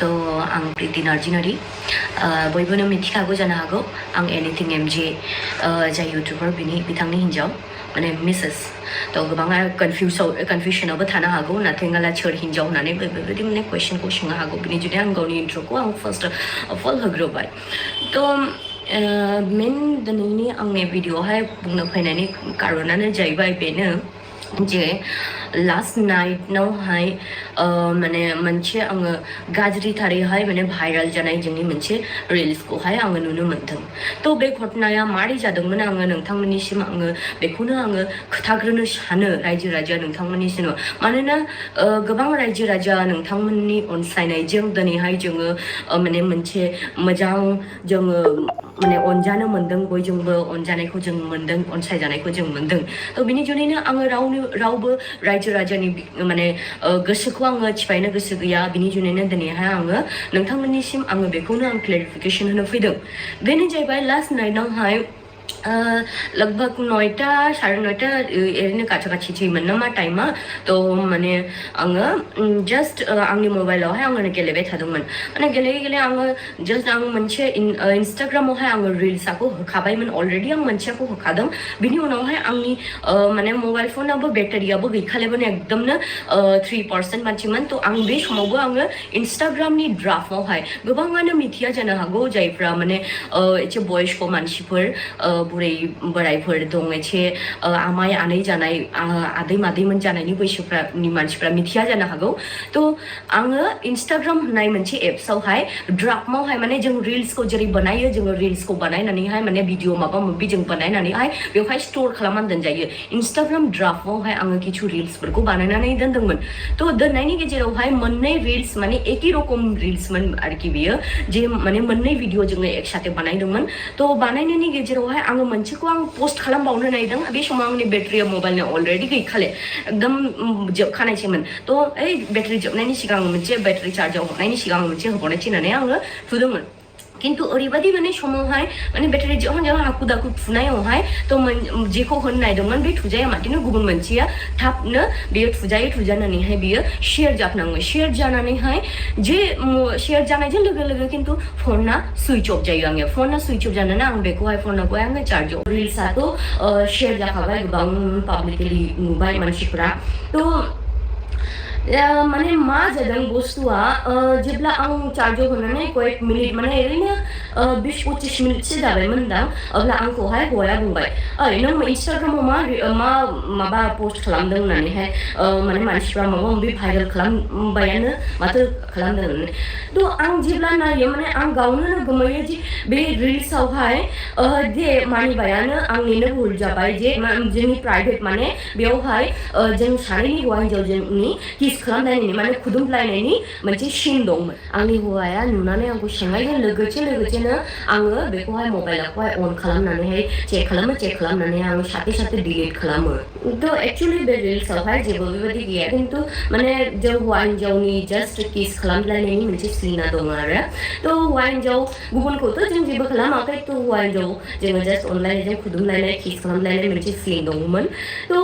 तो आं प्रीति नार्जिनारि बयबोनो मिथिखागौ जानो हागौ आं एनिथिं एमजे जाय इउटुबार बिथांनि हिन्जाव माने मिसेस तो गोबाङा कनफ्यूजनावबो थानो हागौ नाथाय सोर हिन्जाव होननानै बेबायदि माने कुवेश्चनखौ सोंनो हागौ बिनि जुदि आं गावनि इन्ट्र'खौ आं फार्स्ट अफ अल होग्रोबाय तो मेन दिनैनि आंनि भिडिअ'आवहाय बुंनो फैनायनि कारनानो जाहैबाय बेनो जे लास्ट नाइटनावहाय माने मोनसे आङो गाज्रिथारैहाय माने भाइरेल जानाय जोंनि मोनसे रिल्सखौहाय आङो नुनो मोनदों तो बे घटनाया मारै जादोंमोन आङो नोंथांमोननिसिम आङो बेखौनो आङो खोथाग्रोनो सानो रायजो राजा नोंथांमोननिसिम मानोना गोबां रायजो राजा नोंथांमोननि अनसायनायजों दिनैहाय जोङो माने मोनसे मोजां जोङो माने अनजानो मोनदों बयजोंबो अनजानायखौ जों मोनदों अनसायजानायखौ जों मोनदों तो बिनि जुनैनो आङो रावबो रायजो राजानि माने गोसोखौ आङो थिफायनो गोसो गैया बिनि जुनैनो दिनैहाय आङो नोंथांमोननिसिम आङो बेखौनो आं क्लेरिफिकेशन होनो फैदों बेनो जाहैबाय लास्ट नाइटआवहाय लगभग 9टा साढ़े 9टा एरैनो खाथि थैमोन नामा टाइमा तो माने आङो जस्ट आंनि मबाइलावहाय आङो गेलेबाय थादोंमोन माने गेले आङो जस्ट आं मोनसे इन्स्टाग्रामावहाय आङो रिल्सखौ होखाबायमोन अलरेडि आं मोनसेखौ होखादों बिनि उनावहाय आंनि माने मबाइल फनाबो बेटारियाबो गैखालायमोन एकदमनो 3% मानसिमोन तो आं बे समावबो आङो इन्स्टाग्रामनि ड्राफ्टआवहाय गोबाङानो मिथिया जानो हागौ जायफ्रा माने एसे बयस्क मानसिफोर बुरै बोरायफोर दं एसे आमाय आनै जानाय आदै मादैमोन जानायनि बैसोफ्रानि मानसिफ्रा मिथिया जानो हागौ तो आङो इन्स्टाग्राम होननाय मोनसे एप्सआवहाय ड्राफ्टआवहाय माने जों रिल्सखौ जेरै बानायो जोङो रिल्सखौ बानायनानैहाय माने भिडिअ माबा माबि जों बानायनानैहाय बेवहाय स्टोर खालामनानै दोनजायो इन्स्टाग्राम ड्राफ्टआवहाय आङो किछु रिल्सफोरखौ बानायनानै दोनदोंमोन तो दोननायनि गेजेरावहाय मोननै रिल्स माने एखे रकम रिल्समोन आरोखि बेयो जे माने मोननै भिडिअ जोङो एकसाथे बानायदोंमोन तो बानायनायनि गेजेरावहाय आङो मोनसेखौ आं पोस्ट खालामबावनो नायदों बे समाव आंनि बेटारिया मबाइलनि अलरेडि गैखाले एकदम जोबखानायसैमोन तो ओइ बेटारि जोबनायनि सिगां मोनसे बेटारि चार्जआव हरनायनि सिगां मोनसे होबावनायसै होननानै आङो थुदोंमोन किन्तु ओरैबायदि माने समावहाय माने बेटारि जोबहां हाखु दाखु थुनायावहाय तो जेखौ होनो नायदोंमोन बे थुजाया माथिनो गुबुन मोनसेया थाबनो बेयो थुजानानैहाय बेयो शेयार जाफ्लाङो शेयार जानानैहाय जे शेयार जानायजों लोगो किन्तु फना सुइच अफ जायो आंनिया फना सुइच अफ जानानै आं बेखौहाय फनखौहाय आङो चार्जआव रिल्सआथ' शेयार जाखाबाय गोबां पाब्लिकलि नुबाय मानसिफोरा तो माने मा जादों बुस्थुआ जेब्ला आं चार्जआव होनानै कयेक मिनिट माने ओरैनो 20-25 मिनिटसो जाबायमोनदां अब्ला आंखौहाय हौवाया बुंबाय ओइ नों इन्स्टाग्रामाव मा माबा पोस्ट खालामदों होननानैहाय माने मानसिफ्रा माबा माबि भाइरेल खालामबायानो माथो खालामदों होननानै तो आं जेब्ला नायो माने आं गावनो गोमोयो जे बे रिल्सआवहाय जे मानिबायानो आंनिनो भुल जाबाय जे जोंनि प्राइभेट माने बेयावहाय जों सानैनि हौवा हिन्जावजोंनि किस खालामलायनायनि माने खुदुमलायनायनि मोनसे सिन दंमोन आंनि हौवाया नुनानै आंखौ सोंनायजों लोगोसेनो आङो बेखौहाय मबाइलखौहाय अन खालामनानैहाय चेक खालामनानै आं साथे डिलीट खालामो तो एक्चुअली बे रिल्सआवहाय जेबो बेबायदि गैया किन्तु माने जों हौवा हिन्जावनि जस्ट किस खालामलायनायनि मोनसे सिना दङ आरो तो हौवा हिन्जाव गुबुनखौथ' जों जेबो खालामाखै तो हौवा हिन्जाव जोङो जस्ट अनलायनायजों खुदुमलायनाय किस खालामलायनाय मोनसे सिन दङमोन तो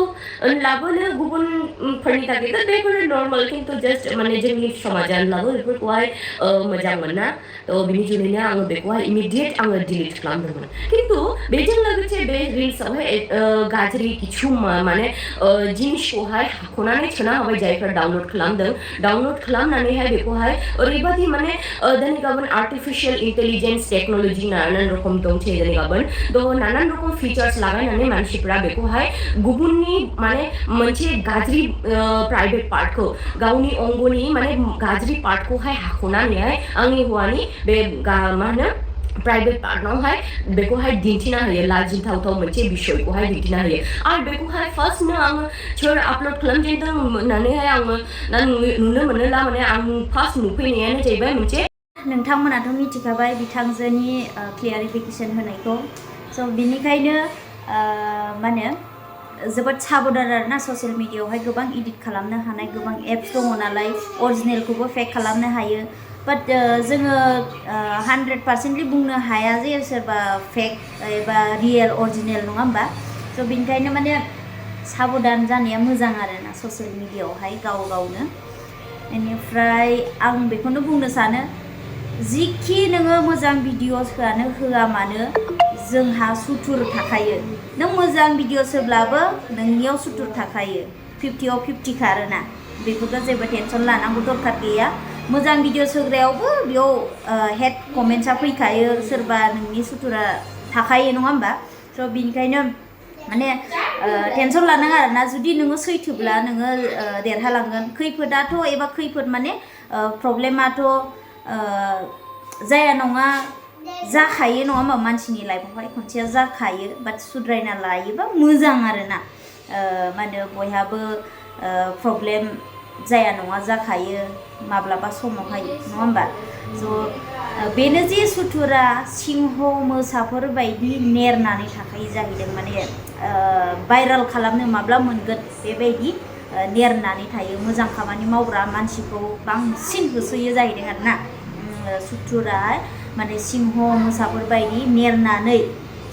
लाबोनो गुबुनफोरनि थाखाय बेफोर नर्माल किन्तु जस्ट माने जोंनि समाजाव बेफोरखौहाय मोजां मोना तो बिनि जुनैनो आङो बेखौहाय इमिडिएट आङो डिलीट खालामदोंमोन किन्तु बेजों लोगोसे बे रिल्सआवहाय गाज्रि किछु माने जिनिसखौहाय हाख'नानै सोना होबाय जायफोर डाउनलोड खालामनानैहाय बेखौहाय ओरैबायदि माने दिनै गाबोन आर्टिफिशियल इन्टेलिजेन्स टेक्न'लजि नानान रखम दंसै दिनै गाबोन तो नानान रखम फिचार्स लागायनानै मानसिफ्रा बेखौहाय गुबुननि माने मोनसे गाज्रि प्राइभेट पार्टखौ गावनि अंगनि माने गाज्रि पार्टखौहाय हाख'नानैहाय आंनि हौवानि बे मा होनो प्राइभेट पार्टनावहाय बेखौहाय दिन्थिना होयो लाजिथावथाव मोनसे बिषयखौहाय दिन्थिना होयो आरो बेखौहाय फार्स्टनो आङो सोर आपल'ड खालामजेनदों होननानैहाय आङो नुनो मोनोला माने आं फार्स्ट नुफैनायानो जाहैबाय मोनसे नोंथांमोनाथ' मिथिखाबाय बिथांजोनि क्लियारिफिकेशन होनायखौ स' बिनिखायनो माने जोबोद साबधान आरोना ससियेल मिडियायावहाय गोबां एडिट खालामनो हानाय गोबां एप्स दङ नालाय अरिजिनेलखौबो फेक खालामनो हायो बाट जोङो 100% बुंनो हाया जे सोरबा फेक एबा रियेल अरिजिनेल नङा होमबा स' बिनिखायनो माने साबधान जानाया मोजां आरोना ससियेल मिडियायावहाय गावनो बेनिफ्राय आं बेखौनो बुंनो सानो जिखि नोङो मोजां भिडिअ'सआनो होआ मानो जोंहा सुथुर थाखायो नों मोजां भिडिअ'स होब्लाबो नोंनियाव सुथुर थाखायो 50आव 50 खारोना बेखौथ' जेबो टेनसन लानांगौ दरखार गैया मोजां भिडिअ'स होग्रायावबो बेयाव हेड कमेन्ट्सआ फैखायो सोरबा नोंनि सुथुरा थाखायो नङा होमबा स' बिनिखायनो माने टेनसन लानाङा आरोना जुदि नोङो सैथोब्ला नोङो देरहालांगोन खैफोदाथ' एबा खैफोद माने प्रब्लेमाथ' जाया नङा जाखायो नङा होमबा मानसिनि लाइफआवहाय खनसेया जाखायो बाट सुद्रायना लायोबा मोजां आरोना मा होनो बयहाबो प्रब्लेम जाया नङा जाखायो माब्लाबा समावहाय नङा होमबा स' बेनो जे सुथुरा सिंह मोसाफोर बायदि नेरनानै थाखायो जाहैदों माने भाइराल खालामनो माब्ला मोनगोन बेबायदि नेरनानै थायो मोजां खामानि मावग्रा मानसिखौ बांसिन होसोयो जाहैदों आरोना सुथुरा माने सिंह मोसाफोर बायदि नेरनानै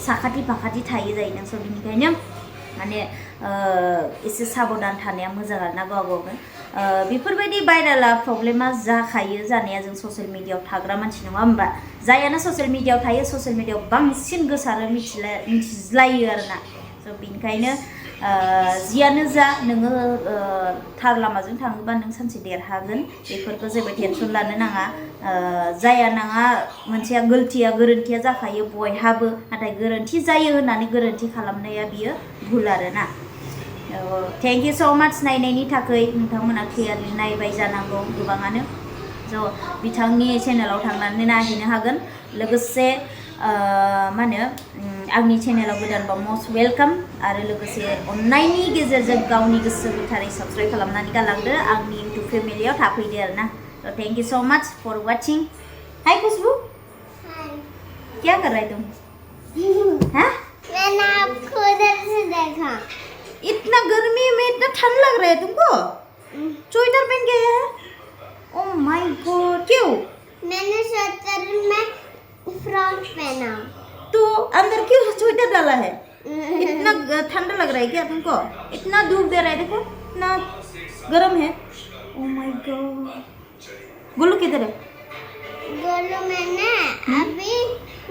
साखाथि फाखाथि थायो जाहैदों स' बिनिखायनो माने एसे साबधान थानाया मोजां आरोना गाव गावनो बेफोरबायदि भाइराला प्रब्लेमा जाखायो जानाया जों ससियेल मिडियाआव थाग्रा मानसि नङा होमबा जायानो ससियेल मिडियाआव थायो ससियेल मिडियाआव बांसिन गोसारो मिथिज्लायो आरोना स' बिनिखायनो जियानो जा नोङो थार लामाजों थाङोबा नों सानसे देरहागोन बेफोरखौ जेबो टेनसन लानो नाङा जाया नाङा मोनसेया गोरोन्थिया जाखायो बयहाबो नाथाय गोरोन्थि जायो होननानै गोरोन्थि खालामनाया बियो भुल आरोना थेंक इउ स' माच नायनायनि थाखाय नोंथांमोना क्लियारलि नायबाय जानांगौ गोबाङानो स' बिथांनि चेनेलाव थांनानै नायहैनो हागोन लोगोसे मा होनो आंनि चेनेलाव गोदानबा मस्ट वेलकाम आरो लोगोसे अननायनि गेजेरजों गावनि गोसो गोथारै साबस्क्राइब खालामनानै गालांदो आंनि इउटुब फेमिलियाव थाफैदो आरोना स' thank you so much for watching हाय खुशबू क्या कर रहे तुम हाँ मैंने आपको उधर से देखा इतना गर्मी में इतना ठंड लग रहा है तुमको स्वेटर पहन के आया है ओह माय गॉड क्यों मैंने स्वेटर में फ्रॉक पहना तो अंदर क्यों स्वेटर डाला है इतना ठंडा लग रहा है क्या तुमको इतना धूप दे रहा है देखो इतना गर्म है ओह माय गॉड गोलू किधर है गोलू मैंने अभी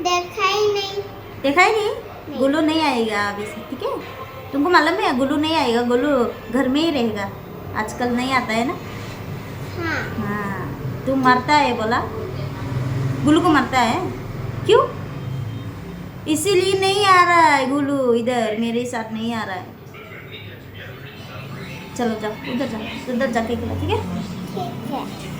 देखा ही नहीं गोलू नहीं आएगा अभी से ठीक है तुमको मालूम है गोलू नहीं आएगा गोलू घर में ही रहेगा आजकल नहीं आता है ना हाँ तू मरता है बोला गोलू को मरता है क्यों इसीलिए नहीं आ रहा है गोलू इधर मेरे साथ नहीं आ रहा है चलो जाओ उधर जाके खिला ठीक है ठीक है